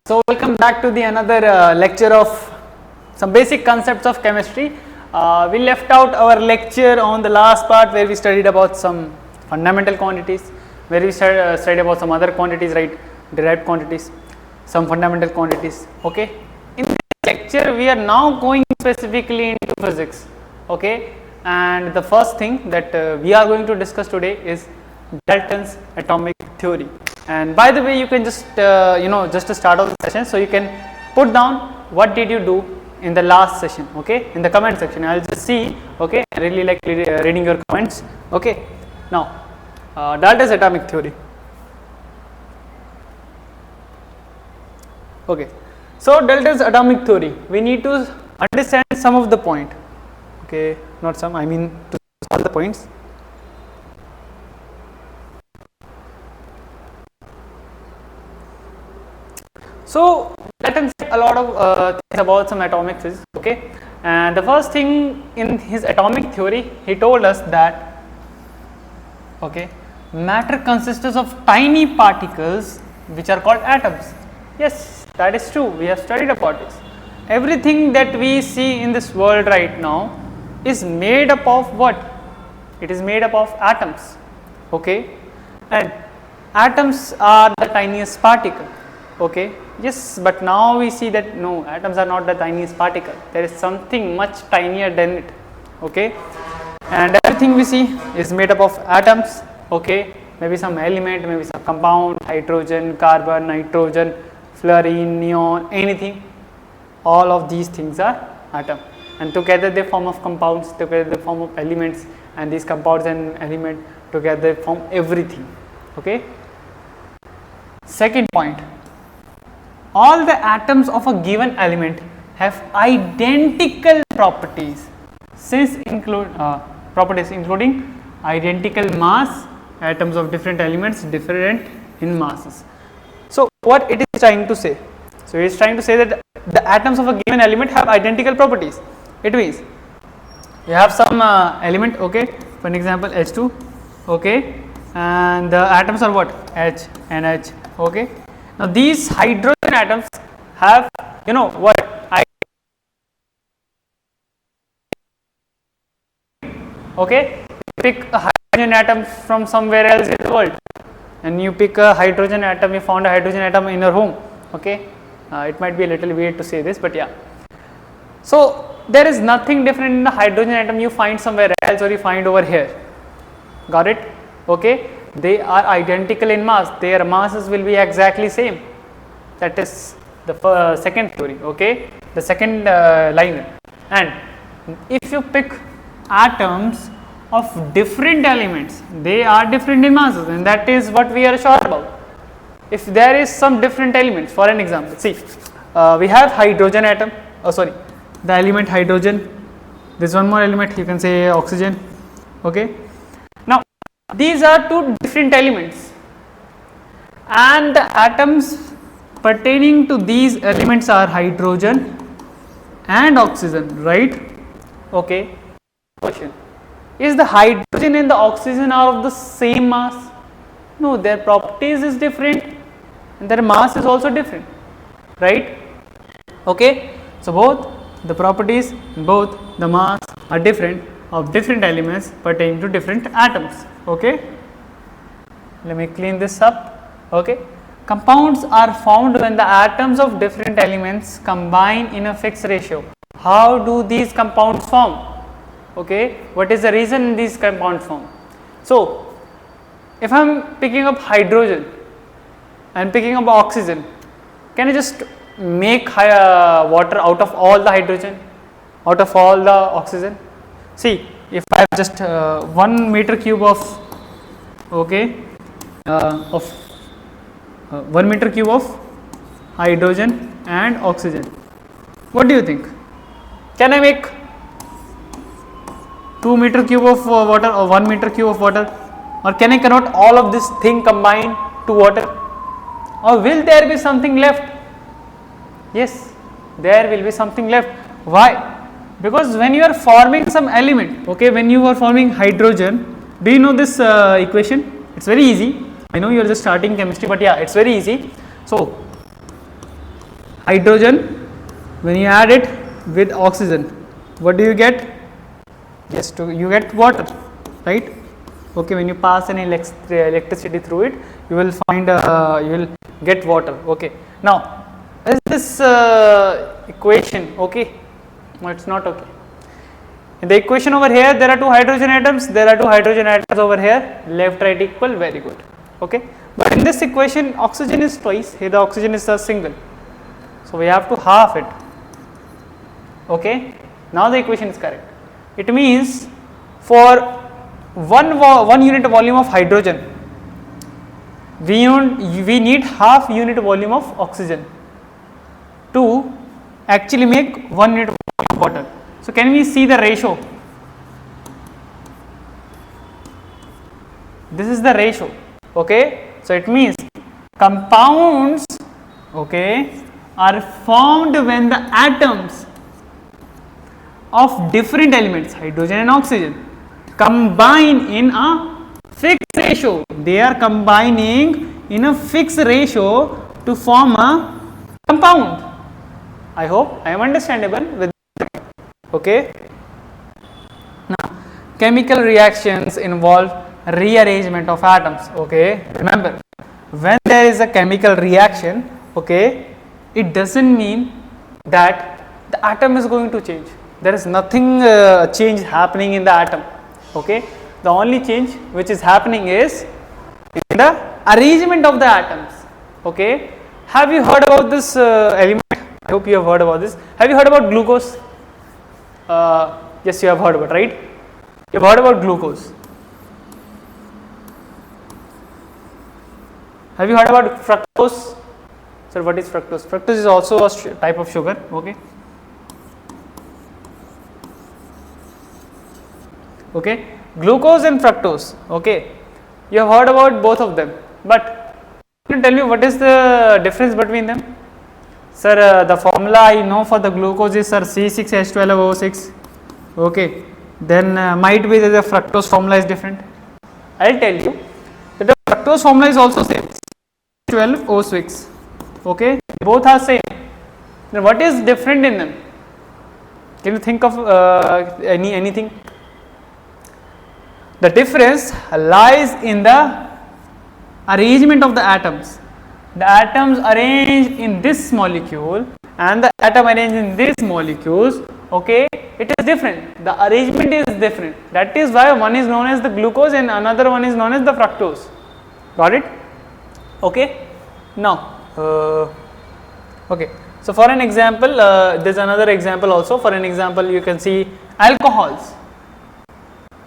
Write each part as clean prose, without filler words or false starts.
So welcome back to the another lecture of some basic concepts of chemistry. We left out our lecture on the last part where we studied about some fundamental quantities, where we studied about some other quantities, right, derived quantities, some fundamental quantities. Okay. In this lecture we are now going specifically into physics. Okay, and the first thing that we are going to discuss today is Dalton's atomic theory. And by the way, you can just just to start off the session, so you can put down what did you do in the last session, okay, in the comment section. I'll just see, okay, I really like reading your comments. Okay, now Dalton's atomic theory. Okay, so Dalton's atomic theory, we need to understand some of the point, okay, not some, I mean to solve the points. So Dalton said a lot of things about some atomic physics, okay, and the first thing in his atomic theory, he told us that, okay, matter consists of tiny particles which are called atoms. Yes, that is true, we have studied about this. Everything that we see in this world right now is made up of what? It is made up of atoms, okay, and atoms are the tiniest particle, okay. Yes, but now we see that no, atoms are not the tiniest particle, there is something much tinier than it, okay, and everything we see is made up of atoms, okay, maybe some element, maybe some compound, hydrogen, carbon, nitrogen, fluorine, neon, anything, all of these things are atom, and together they form of compounds, together they form of elements, and these compounds and element together form everything, okay. Second point, all the atoms of a given element have identical properties, properties including identical mass, atoms of different elements different in masses. So what it is trying to say? So it is trying to say that the atoms of a given element have identical properties. It means you have some element, okay, for an example H2, okay, and the atoms are what? H and H, okay. Now these hydrogen atoms have, you know what, okay, you pick a hydrogen atom from somewhere else in the world and you pick a hydrogen atom, you found a hydrogen atom in your home, okay, it might be a little weird to say this, but yeah. So there is nothing different in the hydrogen atom you find somewhere else or you find over here, got it, okay. They are identical in mass, their masses will be exactly same. That is the second theory, okay, the second line. And if you pick atoms of different elements, they are different in masses, and that is what we are sure about. If there is some different elements, for an example, see, we have hydrogen atom, the element hydrogen, there is one more element, you can say oxygen, okay. Now these are two different elements, and the atoms pertaining to these elements are hydrogen and oxygen, right, okay. Question, is the hydrogen and the oxygen are of the same mass? No, their properties is different and their mass is also different, right, okay. So both the properties, both the mass are different of different elements pertaining to different atoms, okay. Let me clean this up, okay. Compounds are formed when the atoms of different elements combine in a fixed ratio. How do these compounds form? Okay, what is the reason these compounds form? So if I am picking up hydrogen and picking up oxygen, can I just make water out of all the hydrogen, out of all the oxygen? See, if I have just 1 meter cube of, okay, 1 meter cube of hydrogen and oxygen, what do you think? Can I make 2 meter cube of water or 1 meter cube of water, or can I convert all of this thing combined to water, or will there be something left? Yes, there will be something left. Why? Because when you are forming some element, okay, when you are forming hydrogen, do you know this equation? It's very easy. I know you are just starting chemistry, but yeah, it's very easy. So hydrogen, when you add it with oxygen, what do you get? Yes, you get water, right? Okay, when you pass any electricity through it, you will find you will get water. Okay, now is this equation okay? No, it's not okay. In the equation over here, there are two hydrogen atoms. There are two hydrogen atoms over here. Left, right equal. Very good. Okay, but in this equation, oxygen is twice. Here, the oxygen is a single. So we have to half it. Okay, now the equation is correct. It means for one unit volume of hydrogen, we need half unit volume of oxygen to actually make 1 unit volume of water. So can we see the ratio? This is the ratio. Okay, so it means compounds, okay, are formed when the atoms of different elements, hydrogen and oxygen, combine in a fixed ratio. They are combining in a fixed ratio to form a compound. I hope I am understandable with that. Okay. Now, chemical reactions involve rearrangement of atoms. Okay, remember, when there is a chemical reaction, okay, it doesn't mean that the atom is going to change. There is nothing change happening in the atom. Okay, the only change which is happening is in the arrangement of the atoms. Okay, have you heard about this element? I hope you have heard about this. Have you heard about glucose? Yes, you have heard about, right? You have heard about glucose. Have you heard about fructose? Sir, what is fructose? Fructose is also a type of sugar. Okay. Okay, glucose and fructose. Okay, you have heard about both of them, but can you tell me what is the difference between them? Sir, the formula I know for the glucose is, sir, C6H12O6. Okay, then might be that the fructose formula is different. I will tell you that the fructose formula is also same, C12O6. Okay, both are same. Then what is different in them? Can you think of anything? The difference lies in the arrangement of the atoms. The atoms arranged in this molecule and the atom arranged in these molecules, okay, it is different. The arrangement is different. That is why one is known as the glucose and another one is known as the fructose. Got it? Okay. Now, okay. So for an example, there is another example also. For an example, you can see alcohols.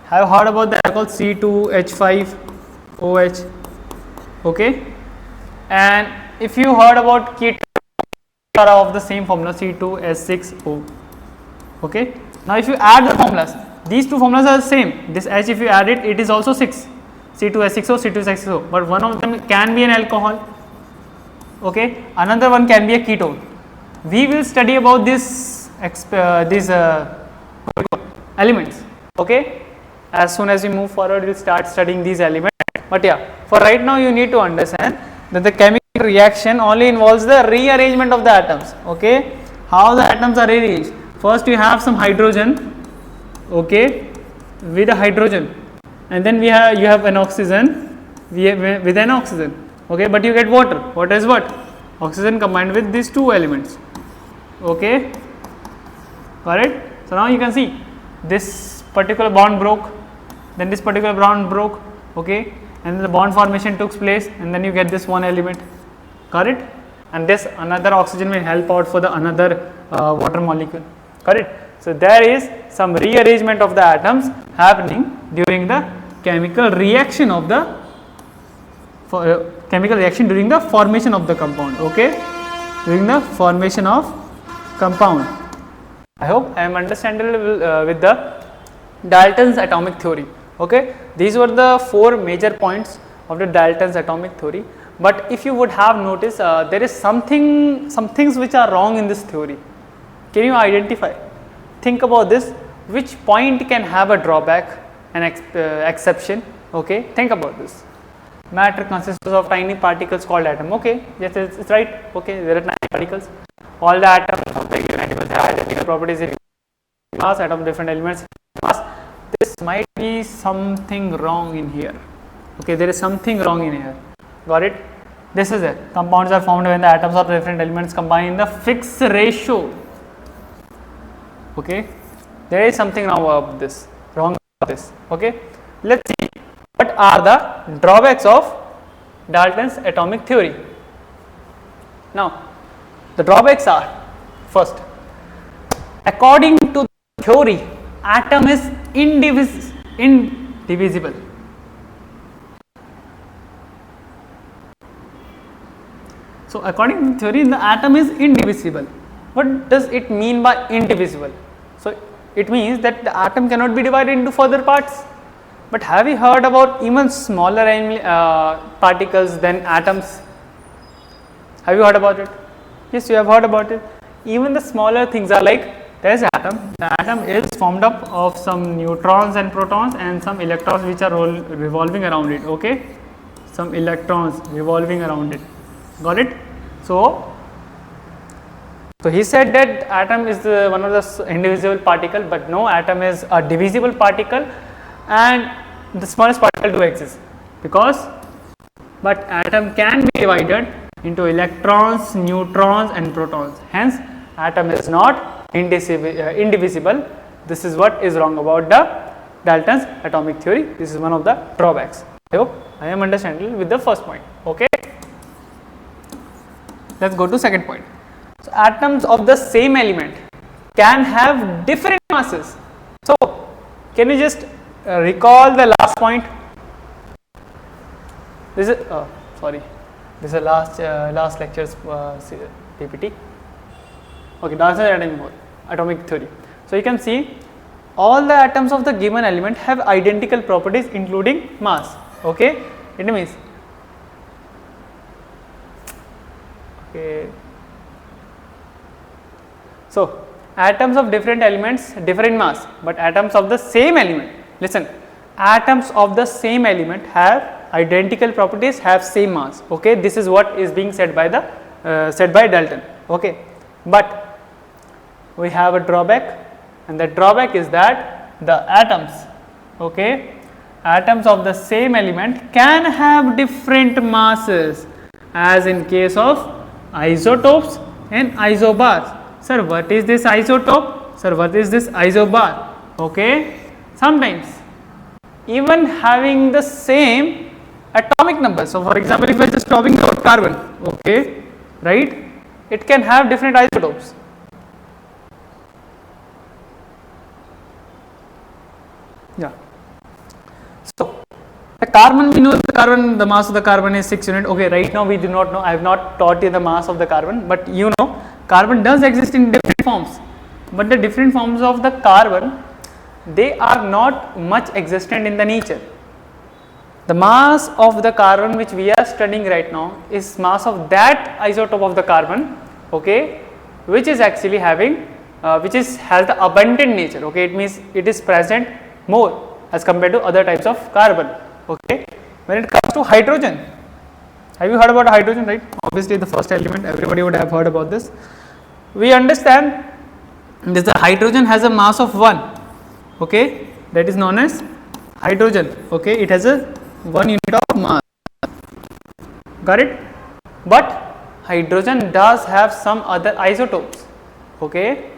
Have you heard about the alcohol C2H5OH? Okay, and if you heard about ketones are of the same formula C2H6O. Okay, now if you add the formulas, these two formulas are the same. This H, if you add it, it is also 6, C2H6O, C2H6O, but one of them can be an alcohol. Okay, another one can be a ketone. We will study about these elements. Okay, as soon as we move forward, we will start studying these elements. But yeah, for right now, you need to understand that the chemical reaction only involves the rearrangement of the atoms. Okay, how the atoms are arranged? First, you have some hydrogen. Okay, with a hydrogen, and then you have an oxygen with an oxygen. Okay, but you get water. Water is what? Oxygen combined with these two elements. Okay, got it? So now you can see this particular bond broke, then this particular bond broke. Okay, and then the bond formation took place, and then you get this one element. Got it? And this another oxygen will help out for the another water molecule. Got it? So there is some rearrangement of the atoms happening during the chemical reaction of the during the formation of the compound. Okay, during the formation of compound. I hope I am understandable with the Dalton's atomic theory. Okay, these were the 4 major points of the Dalton's atomic theory. But if you would have noticed, there is some things which are wrong in this theory. Can you identify? Think about this. Which point can have a drawback, an exception? Okay, think about this. Matter consists of tiny particles called atom. Okay, yes, it's right. Okay, there are tiny particles. all the atoms of the given element have identical properties in mass, atom different elements mass. This might be something wrong in here. Okay, there is something wrong in here. Got it? This is it. Compounds are formed when the atoms of different elements combine in the fixed ratio. Okay, there is something wrong about this. Okay, let's see what are the drawbacks of Dalton's atomic theory. Now, the drawbacks are, first, according to the theory, atom is indivisible. So, according to the theory, the atom is indivisible. What does it mean by indivisible? So, it means that the atom cannot be divided into further parts. But have you heard about even smaller particles than atoms? Have you heard about it? Yes, you have heard about it. Even the smaller things are like, there is atom. The atom is formed up of some neutrons and protons and some electrons which are revolving around it. Okay, some electrons revolving around it. Got it? So he said that atom is one of the indivisible particle, but no, atom is a divisible particle, and the smallest particle do exist, but atom can be divided into electrons, neutrons and protons. Hence, atom is not indivisible. This is what is wrong about the Dalton's atomic theory. This is one of the drawbacks. I hope I am understanding with the first point. Okay. Let's go to second point. So, atoms of the same element can have different masses. So, can you just recall the last point? This is this is last lecture's PPT. Okay, that's the atomic theory. So, you can see all the atoms of the given element have identical properties including mass. Okay, it means so atoms of different elements different mass, but atoms of the same element, listen, atoms of the same element have identical properties, have same mass. Okay, this is what is being said by Dalton. Okay, but we have a drawback, and the drawback is that the atoms, okay, atoms of the same element can have different masses, as in case of isotopes and isobars. Sir, what is this isotope? Sir, what is this isobar? Okay, sometimes even having the same atomic number. So, for example, if we are just talking about carbon, okay, right, it can have different isotopes. Yeah. So, the carbon, we know the mass of the carbon is 6 units. Okay, right now we do not know. I have not taught you the mass of the carbon, but you know, carbon does exist in different forms. But the different forms of the carbon, they are not much existent in the nature. The mass of the carbon which we are studying right now is mass of that isotope of the carbon, okay, which is actually having, has the abundant nature. Okay, it means it is present more as compared to other types of carbon. Okay, when it comes to hydrogen, have you heard about hydrogen, right? Obviously, the first element, everybody would have heard about this. We understand this, the hydrogen has a mass of 1, okay, that is known as hydrogen. Okay, it has a 1 unit of mass. Got it? But hydrogen does have some other isotopes, okay,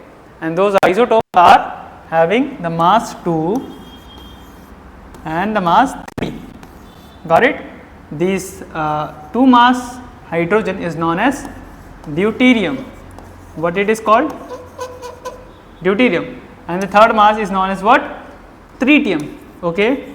and those isotopes are having the mass 2 and the mass 3. Got it? These 2 mass hydrogen is known as deuterium. What it is called? Deuterium. And the third mass is known as what? Tritium. Okay.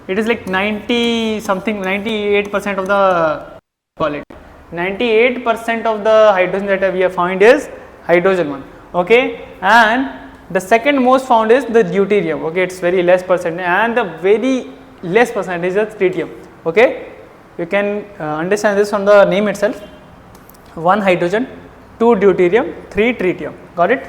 It is like 98% of the, call it 98% of the hydrogen that we have found is hydrogen one. Okay, and the second most found is the deuterium. Okay, it's very less percent, and the very less percentage is tritium. Okay, you can understand this from the name itself. 1 hydrogen, 2 deuterium, 3 tritium. Got it?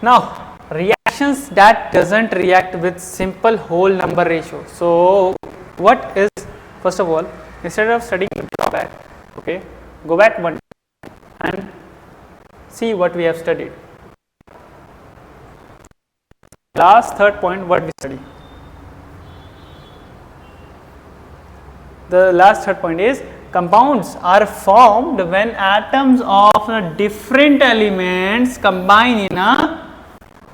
Now, reactions that doesn't react with simple whole number ratio. So, what is, first of all, instead of studying the drawback, okay, go back one and see what we have studied. Last third point, what we studied. The last third point is compounds are formed when atoms of different elements combine in a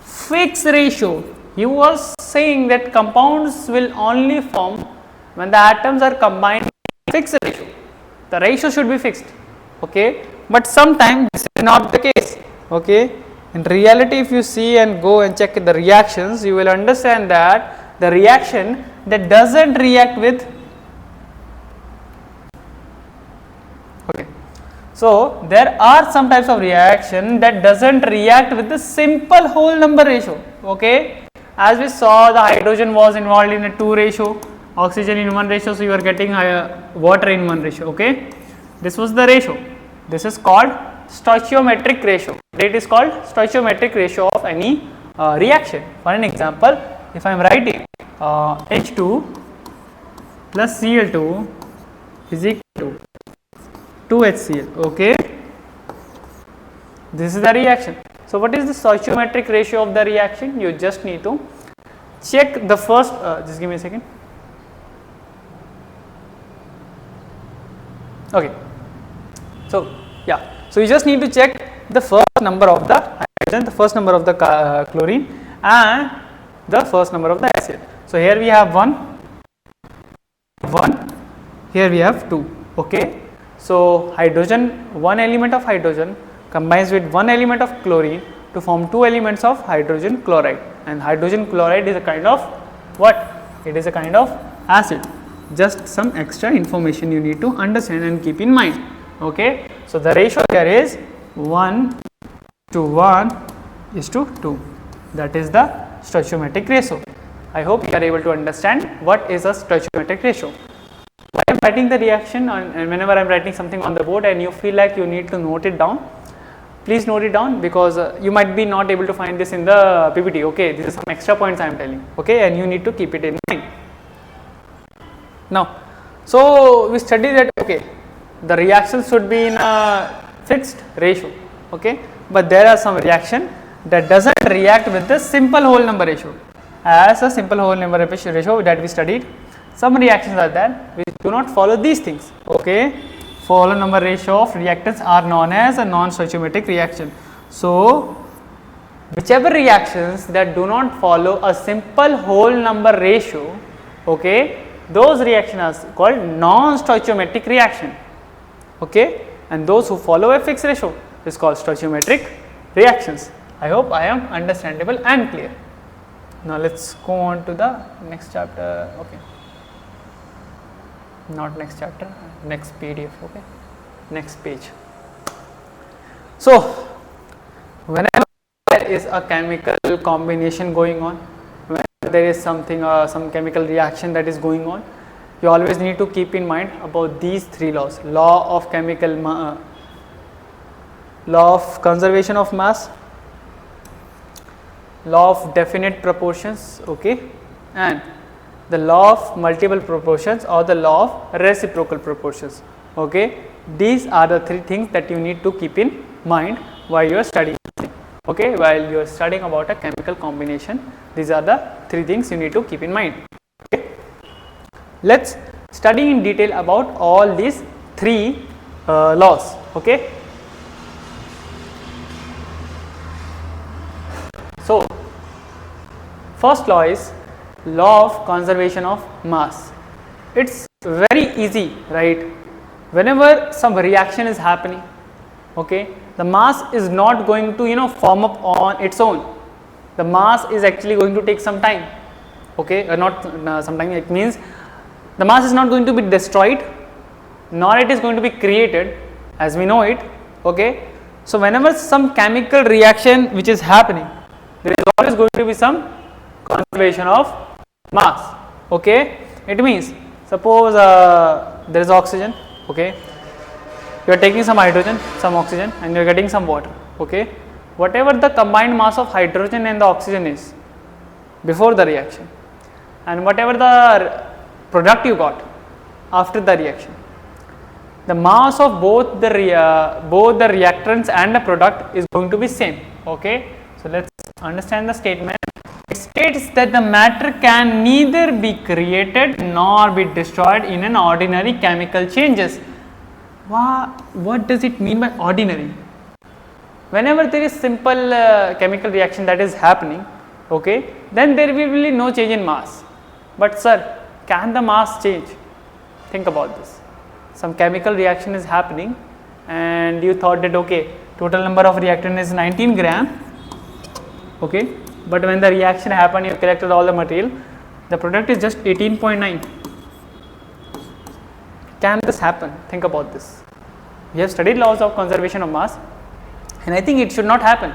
fixed ratio. He was saying that compounds will only form when the atoms are combined in fixed ratio. The ratio should be fixed, okay, but sometimes this is not the case, okay. In reality, if you see and go and check the reactions, you will understand that the reaction that doesn't react with, okay, so there are some types of reaction that doesn't react with the simple whole number ratio, okay. As we saw, the hydrogen was involved in a 2 ratio, oxygen in 1 ratio, so you are getting water in 1 ratio, okay. This was the ratio. This is called stoichiometric ratio. It is called stoichiometric ratio of any reaction. For an example, if I am writing H2 plus Cl2 is equal to 2HCl, okay. This is the reaction. So what is the stoichiometric ratio of the reaction? You just need to check the first, just give me a second. Okay. So yeah, so you just need to check the first number of the hydrogen, the first number of the chlorine and the first number of the acid. So here we have 1, here we have 2, okay. So hydrogen, one element of hydrogen combines with one element of chlorine to form 2 elements of hydrogen chloride, and hydrogen chloride is a kind of what? It is a kind of acid. Just some extra information you need to understand and keep in mind, okay. So the ratio here is 1 to 1 is to 2, that is the stoichiometric ratio. I hope you are able to understand what is a stoichiometric ratio. When I am writing the reaction and whenever I am writing something on the board and you feel like you need to note it down, please note it down, because you might be not able to find this in the PPT, okay. This is some extra points I am telling, okay, and you need to keep it in mind. Now, so we studied that, okay, the reactions should be in a fixed ratio, okay, but there are some reaction that doesn't react with the simple whole number ratio. As a simple whole number ratio that we studied, some reactions are there which do not follow these things, okay. Whole number ratio of reactants are known as a non-stoichiometric reaction. So whichever reactions that do not follow a simple whole number ratio, okay, those reactions are called non-stoichiometric reaction, okay, and those who follow a fixed ratio is called stoichiometric reactions. I hope I am understandable and clear. Now let's go on to the next chapter, okay, not next chapter, next PDF, okay, next page. So whenever there is a chemical combination going on, when there is something, some chemical reaction that is going on, you always need to keep in mind about these 3 laws: law of chemical law of conservation of mass, law of definite proportions, okay, and the law of multiple proportions or the law of reciprocal proportions, okay. These are the 3 things that you need to keep in mind while you are studying, okay, while you are studying about a chemical combination. These are the 3 things you need to keep in mind, okay. Let's study in detail about all these 3 laws, okay. So first law is law of conservation of mass. It's very easy, right? Whenever some reaction is happening, okay, the mass is not going to form up on its own. The mass is actually going to take some time, okay, not some time. It means the mass is not going to be destroyed, nor it is going to be created as we know it, okay. So whenever some chemical reaction which is happening, there is always going to be some conservation of mass, okay. It means suppose there is oxygen, okay, you are taking some hydrogen, some oxygen, and you are getting some water, okay. Whatever the combined mass of hydrogen and the oxygen is before the reaction, and whatever the product you got after the reaction. The mass of both the reactants and the product is going to be same. Okay, so let's understand the statement. It states that the matter can neither be created nor be destroyed in an ordinary chemical changes. What does it mean by ordinary? Whenever there is simple chemical reaction that is happening, okay, then there will be no change in mass. But sir, can the mass change? Think about this. Some chemical reaction is happening and you thought that okay, total number of reactant is 19 gram, okay, but when the reaction happened, you collected all the material, the product is just 18.9. Can this happen? Think about this. We have studied laws of conservation of mass and I think it should not happen.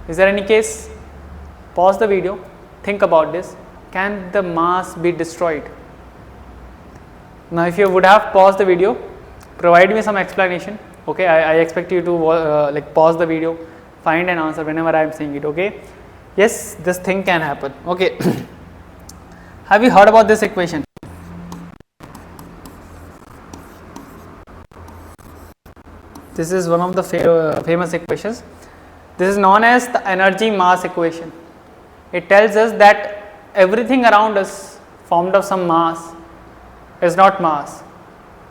Is there any case? Pause the video, think about this. Can the mass be destroyed? Now if you would have paused the video, provide me some explanation. Okay, I expect you to like pause the video, find an answer whenever I am saying it. Okay, yes, this thing can happen. Okay, have you heard about this equation? This is one of the famous equations. This is known as the energy mass equation. It tells us that everything around us formed of some mass is not mass.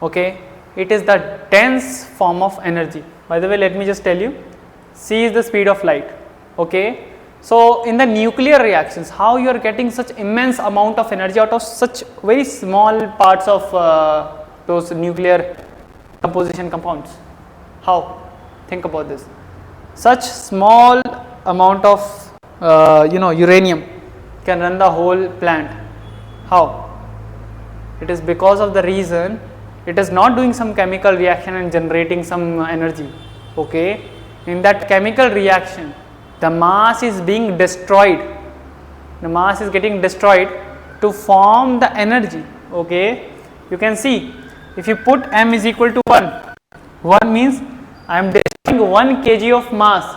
Okay, it is the dense form of energy. By the way, let me just tell you, c is the speed of light. Okay, so in the nuclear reactions, how you are getting such immense amount of energy out of such very small parts of those nuclear composition compounds? How? Think about this. Such small amount of uranium can run the whole plant. How? It is because of the reason it is not doing some chemical reaction and generating some energy. Okay, in that chemical reaction, the mass is being destroyed. The mass is getting destroyed to form the energy. Okay, you can see if you put m is equal to 1 means I am destroying 1 kg of mass.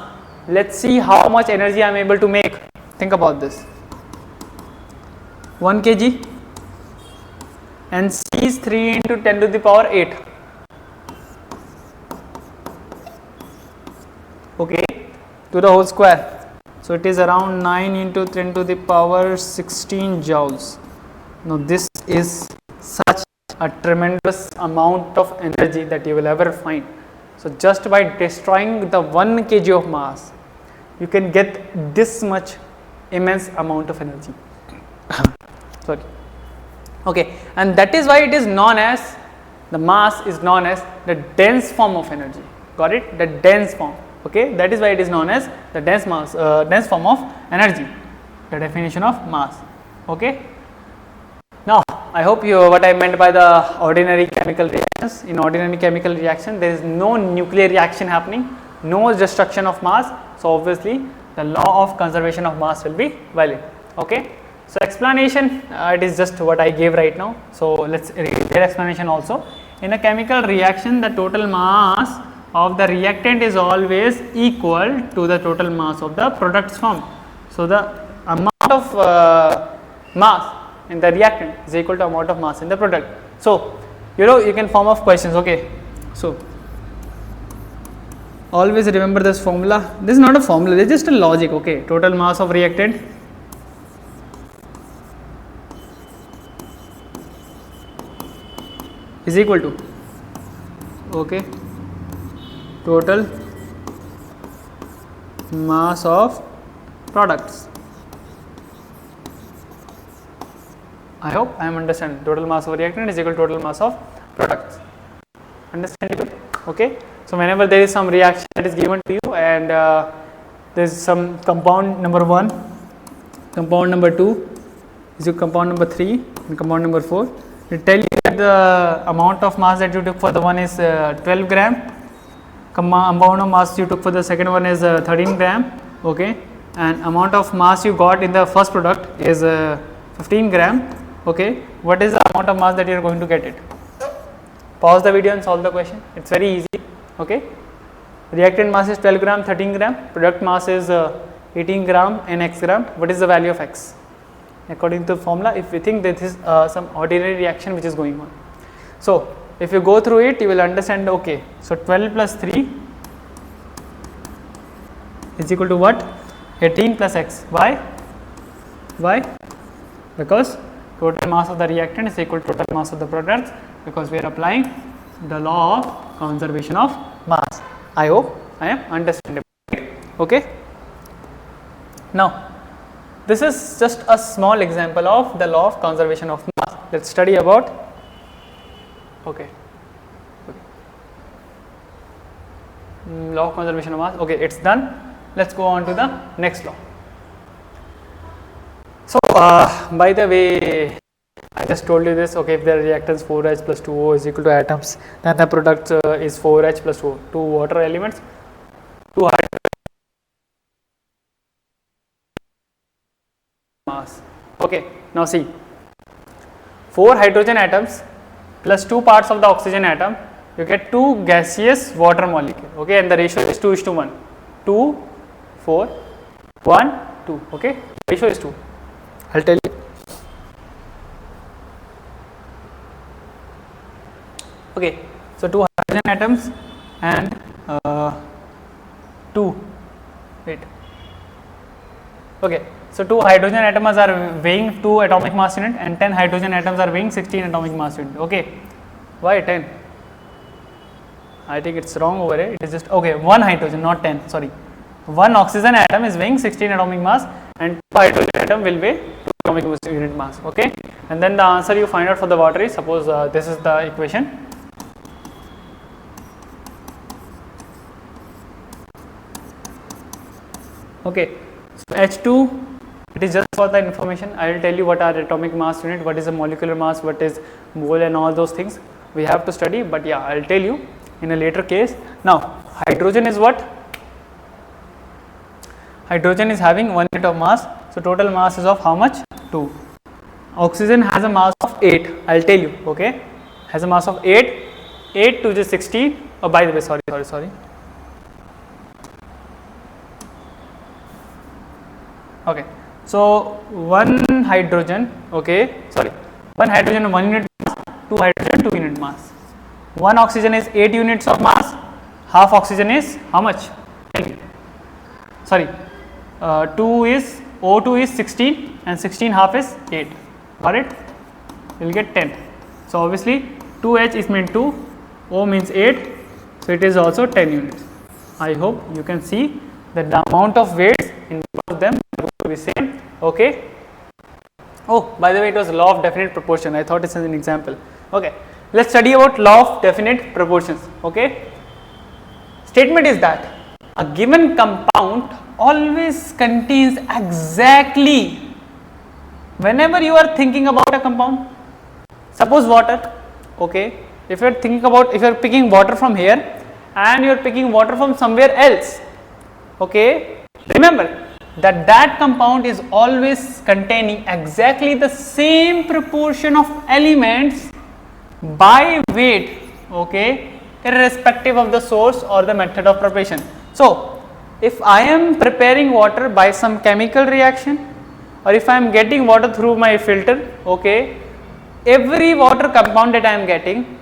Let's see how much energy I am able to make. Think about this. 1 kg and c is 3 into 10 to the power 8. Okay, to the whole square. So it is around 9 into 10 to the power 16 joules. Now this is such a tremendous amount of energy that you will ever find. So just by destroying the 1 kg of mass, you can get this much immense amount of energy. Sorry. Okay, and that is why it is known as, the mass is known as the dense form of energy. Got it? The dense form. Okay, that is why it is known as the dense mass, dense form of energy. The definition of mass. Okay. Now I hope you what I meant by the ordinary chemical reactions. In ordinary chemical reaction, there is no nuclear reaction happening, no destruction of mass. So obviously the law of conservation of mass will be valid. Okay. So explanation, it is just what I gave right now. So let's read their explanation also. In a chemical reaction, the total mass of the reactant is always equal to the total mass of the products formed. So the amount of mass in the reactant is equal to amount of mass in the product. So you can form of questions. Okay, so always remember this formula. This is not a formula, this is just a logic. Okay, total mass of reactant is equal to, okay, total mass of products. I hope I am understanding. Total mass of reactant is equal to total mass of products. Understandable? Okay. So whenever there is some reaction that is given to you and there is some compound number 1, compound number 2, is your compound number 3 and compound number 4. It tell you that the amount of mass that you took for the one is 12 gram, amount of mass you took for the second one is 13 gram, okay, and amount of mass you got in the first product is 15 gram, okay. What is the amount of mass that you are going to get it? Pause the video and solve the question. It's very easy, okay. Reactant mass is 12 gram, 13 gram, product mass is 18 gram and x gram. What is the value of x? according to the formula, if we think that this is some ordinary reaction which is going on. So if you go through it, you will understand, okay, so 12 plus 3 is equal to what? 18 plus x. Why? Because total mass of the reactant is equal to total mass of the product, because we are applying the law of conservation of mass. I hope I am understandable. Okay. Now this is just a small example of the law of conservation of mass. Let's study about. Okay. Law of conservation of mass. Okay, it's done. Let's go on to the next law. So by the way, I just told you this. Okay, if the reactants 4H plus 2O is equal to atoms, then the product is 4H plus 2O, 2 water elements, 2 hydrogen mass. Okay, now see, 4 hydrogen atoms plus 2 parts of the oxygen atom, you get 2 gaseous water molecule. Okay, and the ratio is 2:1. 2, 4, 1, 2. Okay, ratio is 2. I'll tell you. Okay, so 2 hydrogen atoms and 2. Wait. Okay, so 2 hydrogen atoms are weighing 2 atomic mass unit, and 10 hydrogen atoms are weighing 16 atomic mass unit. Okay, why 10? I think it's wrong over here. It is just okay. 1 hydrogen, not 10. Sorry, 1 oxygen atom is weighing 16 atomic mass, and 2 hydrogen atom will weigh 2 atomic unit mass. Okay, and then the answer you find out for the water is, suppose this is the equation. Okay, so H2, it is just for the information. I will tell you what are atomic mass unit, what is the molecular mass, what is mole, and all those things we have to study. But yeah, I will tell you in a later case. Now hydrogen is what? Hydrogen is having 1 unit of mass, so total mass is of how much? 2. Oxygen has a mass of 8. I will tell you. Okay, has a mass of 8. 8 to just 16. Oh, by the way, sorry. Okay, so 1 hydrogen, okay, sorry, 1 hydrogen 1 unit mass, 2 hydrogen 2 unit mass. 1 oxygen is 8 units of mass, half oxygen is how much? 10. Sorry, 2 is O2 is 16 and 16 half is 8. Got it? You will get 10. So obviously 2H is meant 2, O means 8, so it is also 10 units. I hope you can see that the amount of weights in both of them are going to be same. Okay. Oh, by the way, it was law of definite proportion. I thought it's an example. Okay, let's study about law of definite proportions. Okay, statement is that a given compound always contains exactly, whenever you are thinking about a compound, suppose water. Okay, if you are thinking about, if you are picking water from here and you are picking water from somewhere else, okay, remember that compound is always containing exactly the same proportion of elements by weight, okay, irrespective of the source or the method of preparation. So if I am preparing water by some chemical reaction, or if I am getting water through my filter, okay, every water compound that I am getting,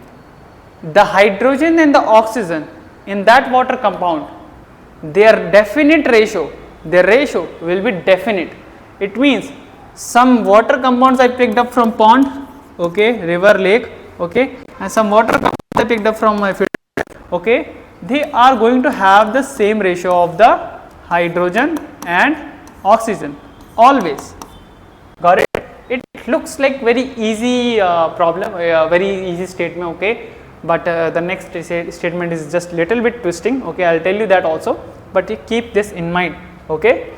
the hydrogen and the oxygen in that water compound, their definite ratio, their ratio will be definite. It means some water compounds I picked up from pond, okay, river, lake, okay, and some water compounds I picked up from my filter, okay, they are going to have the same ratio of the hydrogen and oxygen always. Got it? It looks like very easy problem, very easy statement, okay, but the next statement is just little bit twisting. Okay, I will tell you that also, but you keep this in mind. Okay,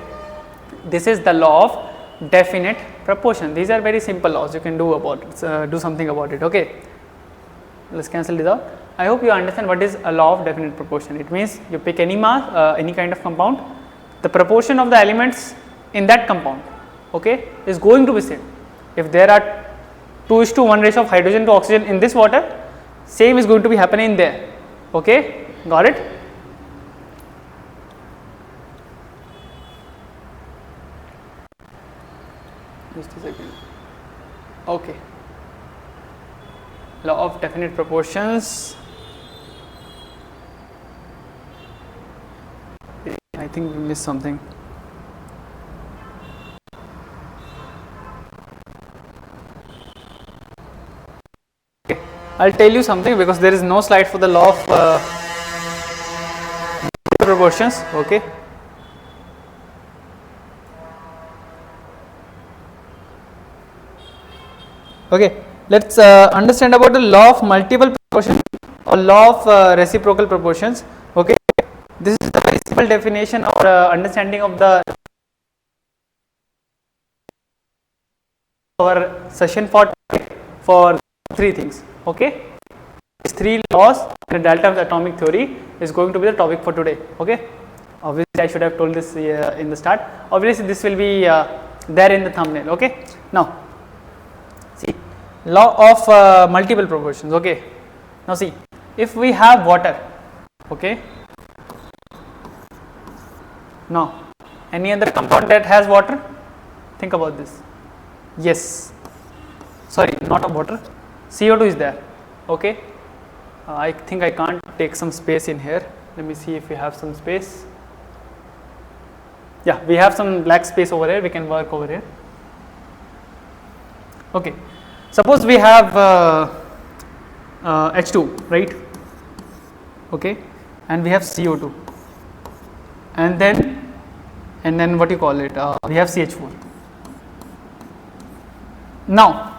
this is the law of definite proportion. These are very simple laws, you can do about it, do something about it. Okay, let's cancel this out. I hope you understand what is a law of definite proportion. It means you pick any mass, any kind of compound, the proportion of the elements in that compound, okay, is going to be same. If there are 2:1 ratio of hydrogen to oxygen in this water, same is going to be happening there. Okay, got it? Just a second. Okay. Law of definite proportions. I think we missed something. Okay. I'll tell you something because there is no slide for the law of proportions. Okay. Okay. Let's understand about the law of multiple proportions or law of reciprocal proportions. Okay. This is a very simple definition or understanding of the our session for three things. Okay. These three laws and the delta of the atomic theory is going to be the topic for today. Okay. Obviously, I should have told this in the start. Obviously, this will be there in the thumbnail. Okay. Now, see, law of multiple proportions. Okay. Now, see, if we have water, okay. Now, any other compound that has water? Think about this. Yes. Sorry, not of water. CO2 is there. Okay. I think I can't take some space in here. Let me see if we have some space. Yeah, we have some black space over here. We can work over here. Okay. Suppose we have H2, right? Okay. And we have CO2. And then what you call it? We have CH4. Now,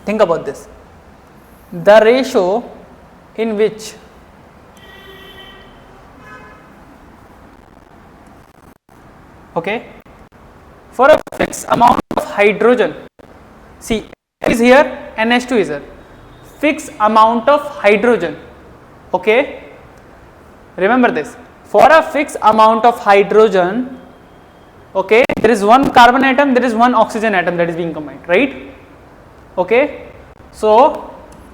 think about this. The ratio in which okay, for a fixed amount of hydrogen, see is here and H2 is here, fixed amount of hydrogen, okay, remember this, for a fixed amount of hydrogen, okay, there is one carbon atom, there is one oxygen atom that is being combined, right? Okay, so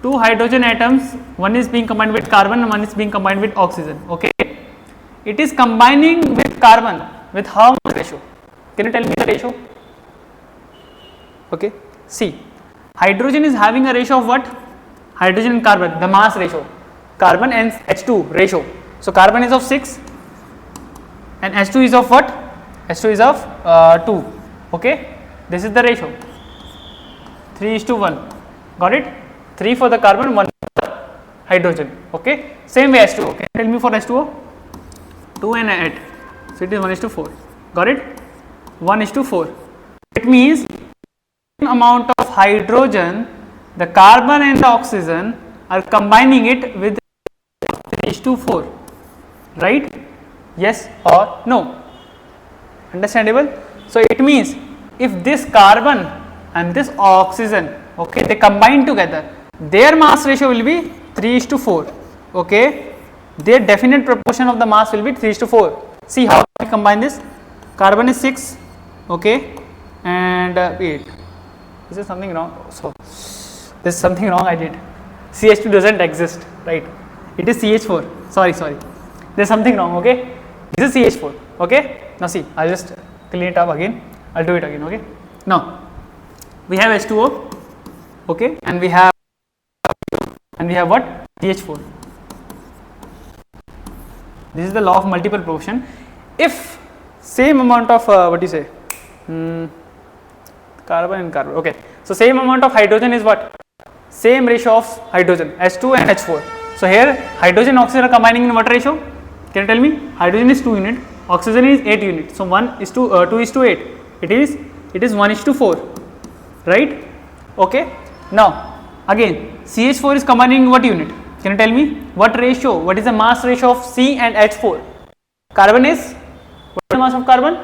two hydrogen atoms, one is being combined with carbon and one is being combined with oxygen. Okay, it is combining with carbon with how much ratio? Can you tell me the ratio? Okay, see, hydrogen is having a ratio of what? Hydrogen and carbon, the mass ratio, carbon and H2 ratio. So carbon is of 6 and H2 is of what? H2 is of 2. Okay, this is the ratio, 3:1. Got it? 3 for the carbon, 1 for the hydrogen. Okay, same way H2O. Okay, tell me for H2O, 2 and 8. So it is 1:4. Got it? 1:4. It means same amount of hydrogen, the carbon and the oxygen are combining it with 3:4. Right? Yes or no? Understandable? So it means if this carbon and this oxygen, okay, they combine together, their mass ratio will be 3:4. Okay, their definite proportion of the mass will be 3:4. See how we combine this. Carbon is 6, okay, and 8. Is there something wrong? So there is something wrong I did. CH2 doesn't exist, right? It is CH4. Sorry. There is something wrong. Okay, this is CH4. Okay. Now see, I'll just clean it up again. I'll do it again. Okay. Now we have H2O. Okay, and we have what? CH4. This is the law of multiple proportion. If same amount of what do you say? Carbon and carbon. Okay, so same amount of hydrogen is what? Same ratio of hydrogen, H2 and H4. So here hydrogen and oxygen are combining in what ratio? Can you tell me? Hydrogen is 2 unit, oxygen is 8 unit. So 2:8. It is 1:4, right? Okay. Now again CH4 is combining what unit? Can you tell me what ratio? What is the mass ratio of C and H4? Carbon is, what is the mass of carbon?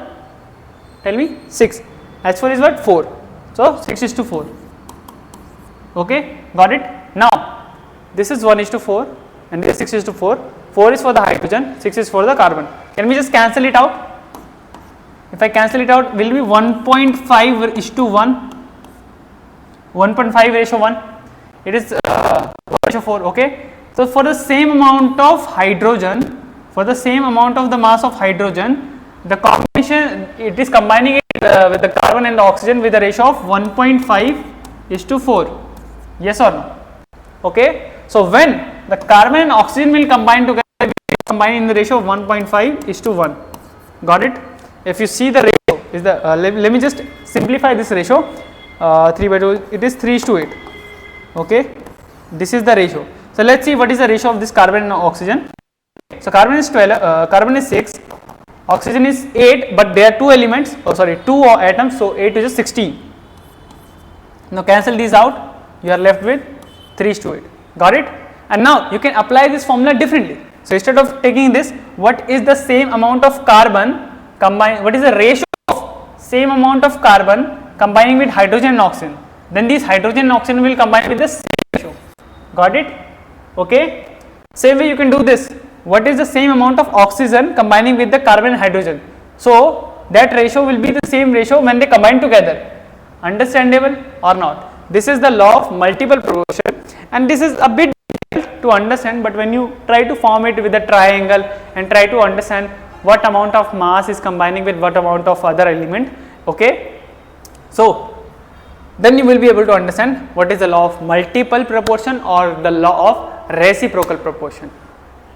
Tell me. 6. H4 is what? 4. So 6:4. Okay, got it? Now this is 1:4 and this is 6:4. 4 is for the hydrogen, 6 is for the carbon. Can we just cancel it out? If I cancel it out, will be 1.5:1. 1.5:1. It is 1:4. Okay, so for the same amount of hydrogen, for the same amount of the mass of hydrogen, the combination, it is combining it with the carbon and the oxygen with a ratio of 1.5 is to 4, yes or no? Okay. So when the carbon and oxygen will combine together, combine in the ratio of 1.5 is to 1, got it? If you see the ratio is the let me just simplify this ratio, 3/2, it is 3:8, okay. This is the ratio. So let us see what is the ratio of this carbon and oxygen. So carbon is 12, carbon is 6, oxygen is 8, but there are 2 elements, oh sorry, 2 atoms, so 8 is 16. Now cancel these out, you are left with 3:8, got it? And now you can apply this formula differently. So instead of taking this, what is the same amount of carbon combine, what is the ratio of same amount of carbon combining with hydrogen and oxygen? Then these hydrogen and oxygen will combine with the same ratio, got it? Okay. Same way you can do this, what is the same amount of oxygen combining with the carbon and hydrogen? So that ratio will be the same ratio when they combine together. Understandable or not? This is the law of multiple proportion, and this is a bit difficult to understand, but when you try to form it with a triangle and try to understand what amount of mass is combining with what amount of other element, okay. So then you will be able to understand what is the law of multiple proportion or the law of reciprocal proportion.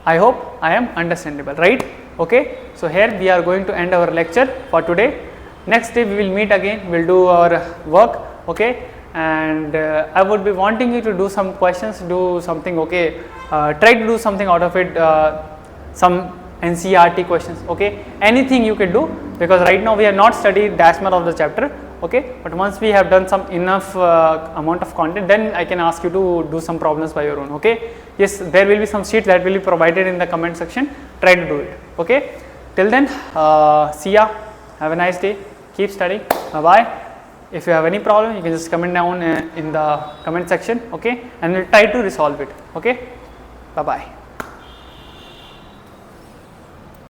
I hope I am understandable, right? Okay. So here we are going to end our lecture for today. Next day we will meet again, we will do our work, okay. And I would be wanting you to do some questions, do something, okay. Try to do something out of it, some NCERT questions, okay. Anything you can do, because right now we have not studied Dasmer of the chapter, okay. But once we have done some enough amount of content, then I can ask you to do some problems by your own, okay. Yes, there will be some sheet that will be provided in the comment section, try to do it, okay. Till then, see ya, have a nice day, keep studying, bye bye. If you have any problem, you can just comment down in the comment section, okay, and we'll try to resolve it, okay. Bye bye.